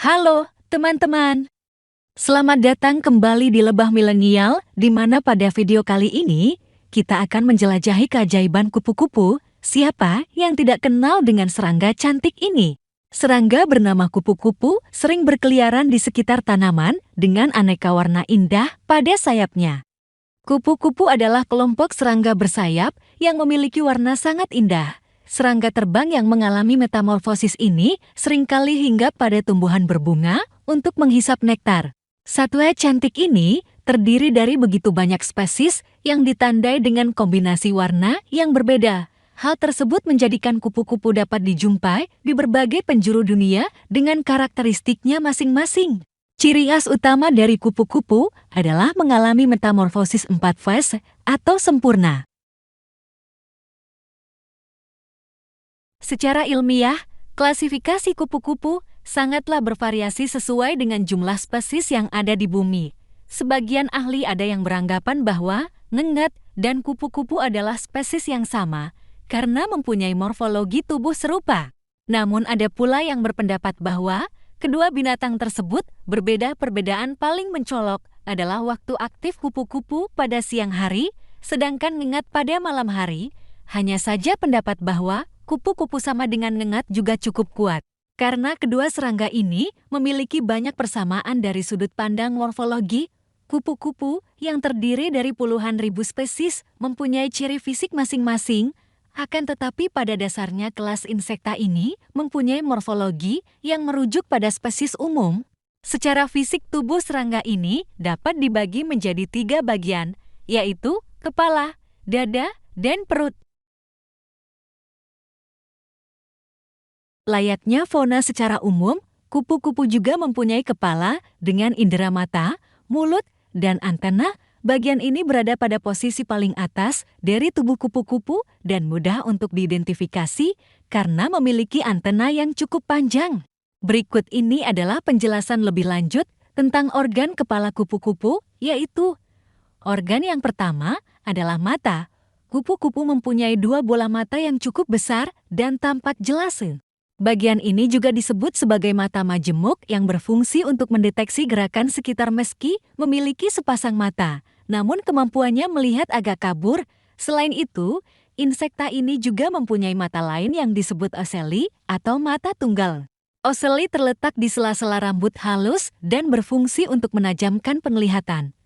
Halo, teman-teman. Selamat datang kembali di Lebah Milenial, di mana pada video kali ini, kita akan menjelajahi keajaiban kupu-kupu. Siapa yang tidak kenal dengan serangga cantik ini? Serangga bernama kupu-kupu sering berkeliaran di sekitar tanaman dengan aneka warna indah pada sayapnya. Kupu-kupu adalah kelompok serangga bersayap yang memiliki warna sangat indah. Serangga terbang yang mengalami metamorfosis ini seringkali hinggap pada tumbuhan berbunga untuk menghisap nektar. Satwa cantik ini terdiri dari begitu banyak spesies yang ditandai dengan kombinasi warna yang berbeda. Hal tersebut menjadikan kupu-kupu dapat dijumpai di berbagai penjuru dunia dengan karakteristiknya masing-masing. Ciri khas utama dari kupu-kupu adalah mengalami metamorfosis 4 fase atau sempurna. Secara ilmiah, klasifikasi kupu-kupu sangatlah bervariasi sesuai dengan jumlah spesies yang ada di bumi. Sebagian ahli ada yang beranggapan bahwa ngengat dan kupu-kupu adalah spesies yang sama karena mempunyai morfologi tubuh serupa. Namun ada pula yang berpendapat bahwa kedua binatang tersebut berbeda. Perbedaan paling mencolok adalah waktu aktif kupu-kupu pada siang hari, sedangkan ngengat pada malam hari. Hanya saja pendapat bahwa kupu-kupu sama dengan ngengat juga cukup kuat. Karena kedua serangga ini memiliki banyak persamaan dari sudut pandang morfologi, kupu-kupu yang terdiri dari puluhan ribu spesies mempunyai ciri fisik masing-masing. Akan tetapi pada dasarnya kelas insekta ini mempunyai morfologi yang merujuk pada spesies umum. Secara fisik tubuh serangga ini dapat dibagi menjadi 3 bagian, yaitu kepala, dada, dan perut. Layaknya fauna secara umum, kupu-kupu juga mempunyai kepala dengan indera mata, mulut, dan antena. Bagian ini berada pada posisi paling atas dari tubuh kupu-kupu dan mudah untuk diidentifikasi karena memiliki antena yang cukup panjang. Berikut ini adalah penjelasan lebih lanjut tentang organ kepala kupu-kupu, yaitu organ yang pertama adalah mata. Kupu-kupu mempunyai 2 bola mata yang cukup besar dan tampak jelas. Bagian ini juga disebut sebagai mata majemuk yang berfungsi untuk mendeteksi gerakan sekitar meski memiliki sepasang mata. Namun kemampuannya melihat agak kabur. Selain itu, insekta ini juga mempunyai mata lain yang disebut oceli atau mata tunggal. Oceli terletak di sela-sela rambut halus dan berfungsi untuk menajamkan penglihatan.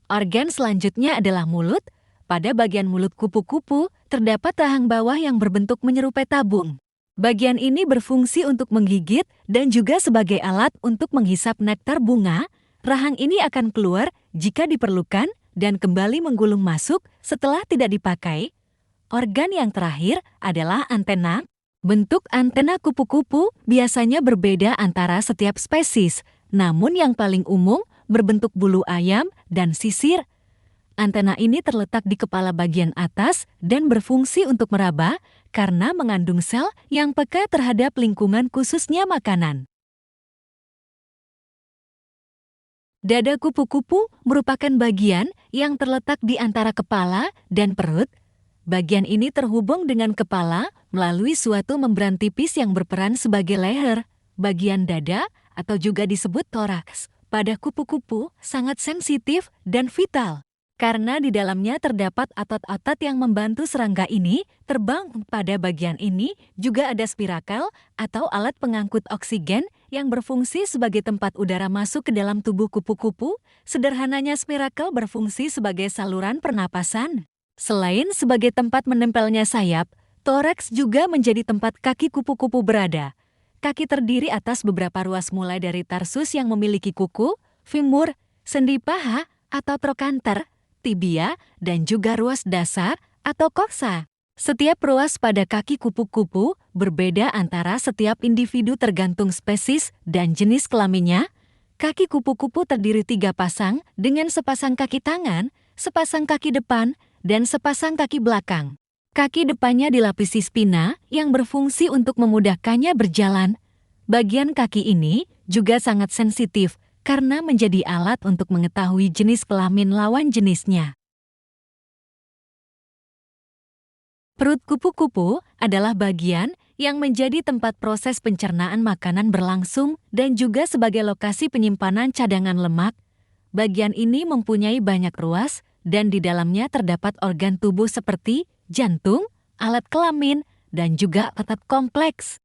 Organ selanjutnya adalah mulut. Pada bagian mulut kupu-kupu, terdapat rahang bawah yang berbentuk menyerupai tabung. Bagian ini berfungsi untuk menggigit dan juga sebagai alat untuk menghisap nektar bunga. Rahang ini akan keluar jika diperlukan dan kembali menggulung masuk setelah tidak dipakai. Organ yang terakhir adalah antena. Bentuk antena kupu-kupu biasanya berbeda antara setiap spesies, namun yang paling umum berbentuk bulu ayam dan sisir. Antena ini terletak di kepala bagian atas dan berfungsi untuk meraba karena mengandung sel yang peka terhadap lingkungan khususnya makanan. Dada kupu-kupu merupakan bagian yang terletak di antara kepala dan perut. Bagian ini terhubung dengan kepala melalui suatu membran tipis yang berperan sebagai leher. Bagian dada atau juga disebut toraks pada kupu-kupu sangat sensitif dan vital. Karena di dalamnya terdapat otot-otot yang membantu serangga ini terbang. Pada bagian ini juga ada spirakel atau alat pengangkut oksigen yang berfungsi sebagai tempat udara masuk ke dalam tubuh kupu-kupu. Sederhananya spirakel berfungsi sebagai saluran pernapasan. Selain sebagai tempat menempelnya sayap, toraks juga menjadi tempat kaki kupu-kupu berada. Kaki terdiri atas beberapa ruas mulai dari tarsus yang memiliki kuku, femur, sendi paha atau trochanter, tibia, dan juga ruas dasar atau koksa. Setiap ruas pada kaki kupu-kupu berbeda antara setiap individu tergantung spesies dan jenis kelaminnya. Kaki kupu-kupu terdiri 3 pasang dengan sepasang kaki tangan, sepasang kaki depan, dan sepasang kaki belakang. Kaki depannya dilapisi spina yang berfungsi untuk memudahkannya berjalan. Bagian kaki ini juga sangat sensitif karena menjadi alat untuk mengetahui jenis kelamin lawan jenisnya. Perut kupu-kupu adalah bagian yang menjadi tempat proses pencernaan makanan berlangsung dan juga sebagai lokasi penyimpanan cadangan lemak. Bagian ini mempunyai banyak ruas dan di dalamnya terdapat organ tubuh seperti jantung, alat kelamin, dan juga otot kompleks.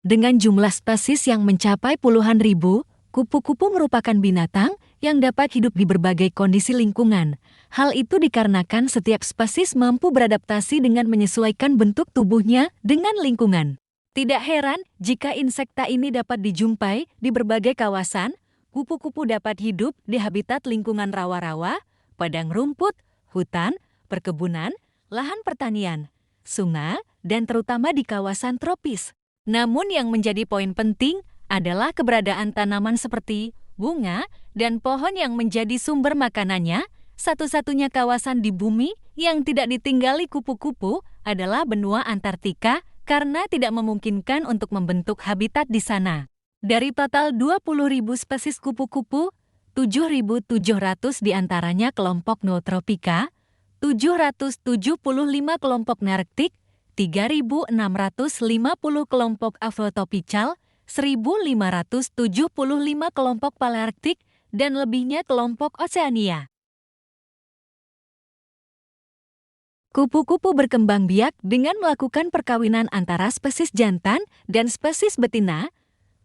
Dengan jumlah spesies yang mencapai puluhan ribu, kupu-kupu merupakan binatang yang dapat hidup di berbagai kondisi lingkungan. Hal itu dikarenakan setiap spesies mampu beradaptasi dengan menyesuaikan bentuk tubuhnya dengan lingkungan. Tidak heran jika insekta ini dapat dijumpai di berbagai kawasan. Kupu-kupu dapat hidup di habitat lingkungan rawa-rawa, padang rumput, hutan, perkebunan, lahan pertanian, sungai, dan terutama di kawasan tropis. Namun yang menjadi poin penting adalah keberadaan tanaman seperti bunga dan pohon yang menjadi sumber makanannya. Satu-satunya kawasan di bumi yang tidak ditinggali kupu-kupu adalah benua Antartika karena tidak memungkinkan untuk membentuk habitat di sana. Dari total 20.000 spesies kupu-kupu, 7.700 diantaranya kelompok Neotropika, 775 kelompok Nearktik, 3.650 kelompok Afrotropical, 1.575 kelompok Palearktik, dan lebihnya kelompok Oseania. Kupu-kupu berkembang biak dengan melakukan perkawinan antara spesies jantan dan spesies betina.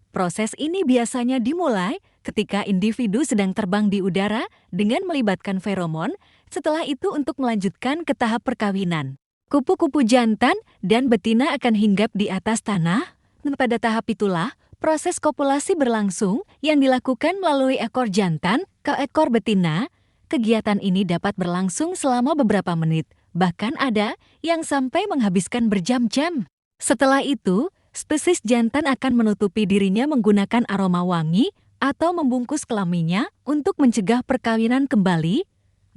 Proses ini biasanya dimulai ketika individu sedang terbang di udara dengan melibatkan feromon, setelah itu untuk melanjutkan ke tahap perkawinan. Kupu-kupu jantan dan betina akan hinggap di atas tanah. Pada tahap itulah, proses kopulasi berlangsung yang dilakukan melalui ekor jantan ke ekor betina. Kegiatan ini dapat berlangsung selama beberapa menit, bahkan ada yang sampai menghabiskan berjam-jam. Setelah itu, spesies jantan akan menutupi dirinya menggunakan aroma wangi atau membungkus kelaminnya untuk mencegah perkawinan kembali.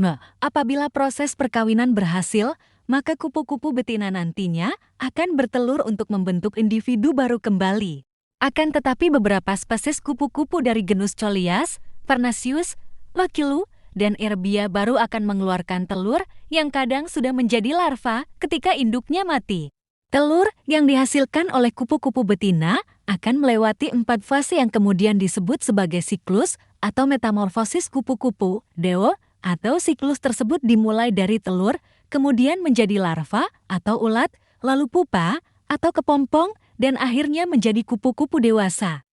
Nah, apabila proses perkawinan berhasil, maka kupu-kupu betina nantinya akan bertelur untuk membentuk individu baru kembali. Akan tetapi beberapa spesies kupu-kupu dari genus Cholias, Parnasius, Lochilu, dan Erbia baru akan mengeluarkan telur yang kadang sudah menjadi larva ketika induknya mati. Telur yang dihasilkan oleh kupu-kupu betina akan melewati 4 fase yang kemudian disebut sebagai siklus atau metamorfosis kupu-kupu, deo, atau siklus tersebut dimulai dari telur, kemudian menjadi larva atau ulat, lalu pupa atau kepompong, dan akhirnya menjadi kupu-kupu dewasa.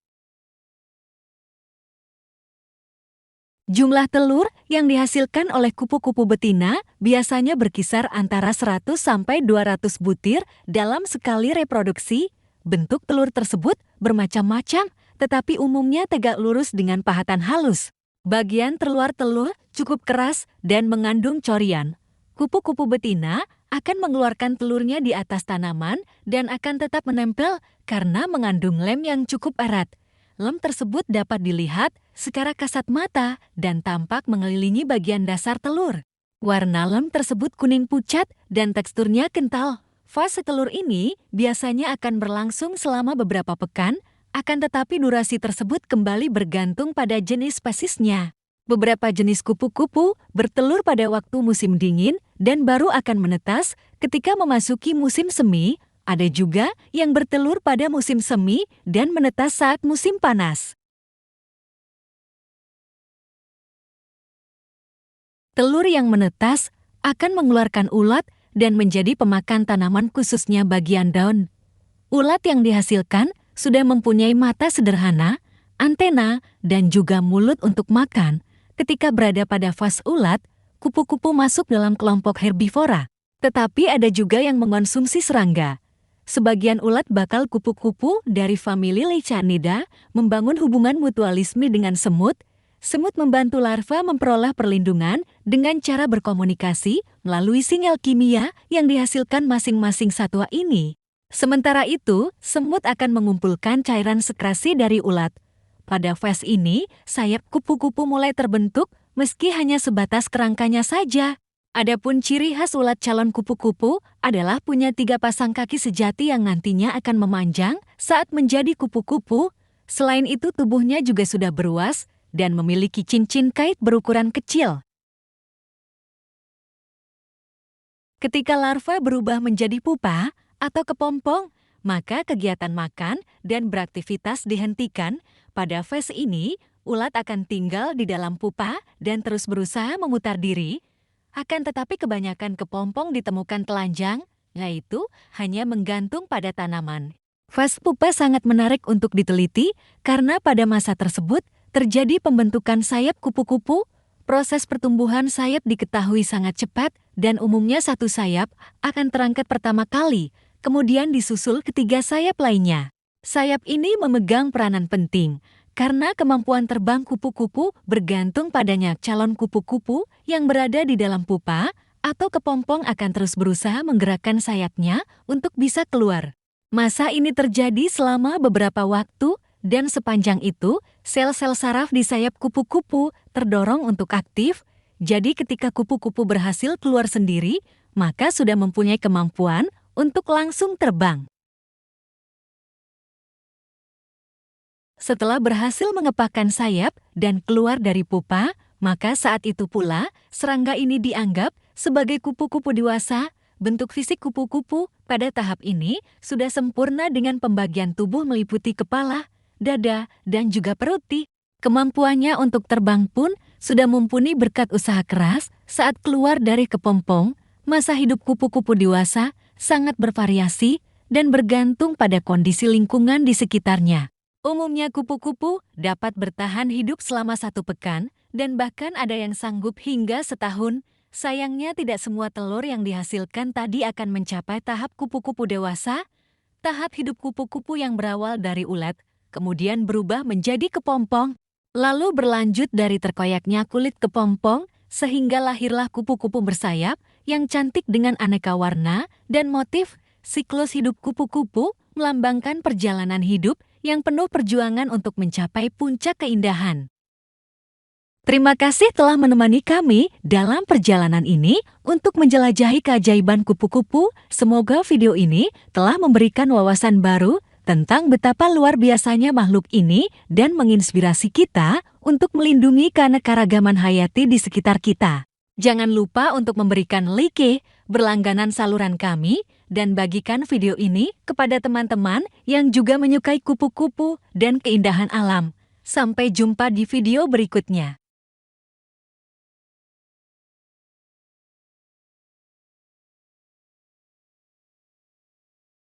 Jumlah telur yang dihasilkan oleh kupu-kupu betina biasanya berkisar antara 100 sampai 200 butir dalam sekali reproduksi. Bentuk telur tersebut bermacam-macam, tetapi umumnya tegak lurus dengan pahatan halus. Bagian terluar telur cukup keras dan mengandung corian. Kupu-kupu betina akan mengeluarkan telurnya di atas tanaman dan akan tetap menempel karena mengandung lem yang cukup erat. Lem tersebut dapat dilihat secara kasat mata dan tampak mengelilingi bagian dasar telur. Warna lem tersebut kuning pucat dan teksturnya kental. Fase telur ini biasanya akan berlangsung selama beberapa pekan, akan tetapi durasi tersebut kembali bergantung pada jenis spesiesnya. Beberapa jenis kupu-kupu bertelur pada waktu musim dingin dan baru akan menetas ketika memasuki musim semi. Ada juga yang bertelur pada musim semi dan menetas saat musim panas. Telur yang menetas akan mengeluarkan ulat dan menjadi pemakan tanaman khususnya bagian daun. Ulat yang dihasilkan sudah mempunyai mata sederhana, antena, dan juga mulut untuk makan. Ketika berada pada fase ulat, kupu-kupu masuk dalam kelompok herbivora. Tetapi ada juga yang mengonsumsi serangga. Sebagian ulat bakal kupu-kupu dari famili Leicharnidae membangun hubungan mutualisme dengan semut. Semut membantu larva memperoleh perlindungan dengan cara berkomunikasi melalui sinyal kimia yang dihasilkan masing-masing satwa ini. Sementara itu, semut akan mengumpulkan cairan sekresi dari ulat. Pada fase ini, sayap kupu-kupu mulai terbentuk meski hanya sebatas kerangkanya saja. Adapun ciri khas ulat calon kupu-kupu adalah punya 3 pasang kaki sejati yang nantinya akan memanjang saat menjadi kupu-kupu. Selain itu, tubuhnya juga sudah beruas dan memiliki cincin kait berukuran kecil. Ketika larva berubah menjadi pupa atau kepompong, maka kegiatan makan dan beraktivitas dihentikan. Pada fase ini, ulat akan tinggal di dalam pupa dan terus berusaha memutar diri. Akan tetapi kebanyakan kepompong ditemukan telanjang, yaitu hanya menggantung pada tanaman. Fase pupa sangat menarik untuk diteliti karena pada masa tersebut terjadi pembentukan sayap kupu-kupu. Proses pertumbuhan sayap diketahui sangat cepat dan umumnya satu sayap akan terangkat pertama kali, kemudian disusul ketiga sayap lainnya. Sayap ini memegang peranan penting karena kemampuan terbang kupu-kupu bergantung padanya. Calon kupu-kupu yang berada di dalam pupa atau kepompong akan terus berusaha menggerakkan sayapnya untuk bisa keluar. Masa ini terjadi selama beberapa waktu dan sepanjang itu sel-sel saraf di sayap kupu-kupu terdorong untuk aktif. Jadi ketika kupu-kupu berhasil keluar sendiri, maka sudah mempunyai kemampuan untuk langsung terbang. Setelah berhasil mengepakkan sayap dan keluar dari pupa, maka saat itu pula serangga ini dianggap sebagai kupu-kupu dewasa. Bentuk fisik kupu-kupu pada tahap ini sudah sempurna dengan pembagian tubuh meliputi kepala, dada, dan juga perut. Kemampuannya untuk terbang pun sudah mumpuni berkat usaha keras. Saat keluar dari kepompong, masa hidup kupu-kupu dewasa sangat bervariasi dan bergantung pada kondisi lingkungan di sekitarnya. Umumnya kupu-kupu dapat bertahan hidup selama 1 pekan dan bahkan ada yang sanggup hingga setahun. Sayangnya tidak semua telur yang dihasilkan tadi akan mencapai tahap kupu-kupu dewasa. Tahap hidup kupu-kupu yang berawal dari ulat, kemudian berubah menjadi kepompong, lalu berlanjut dari terkoyaknya kulit kepompong, sehingga lahirlah kupu-kupu bersayap yang cantik dengan aneka warna dan motif. Siklus hidup kupu-kupu melambangkan perjalanan hidup yang penuh perjuangan untuk mencapai puncak keindahan. Terima kasih telah menemani kami dalam perjalanan ini untuk menjelajahi keajaiban kupu-kupu. Semoga video ini telah memberikan wawasan baru tentang betapa luar biasanya makhluk ini dan menginspirasi kita untuk melindungi keanekaragaman hayati di sekitar kita. Jangan lupa untuk memberikan like, berlangganan saluran kami, dan bagikan video ini kepada teman-teman yang juga menyukai kupu-kupu dan keindahan alam. Sampai jumpa di video berikutnya.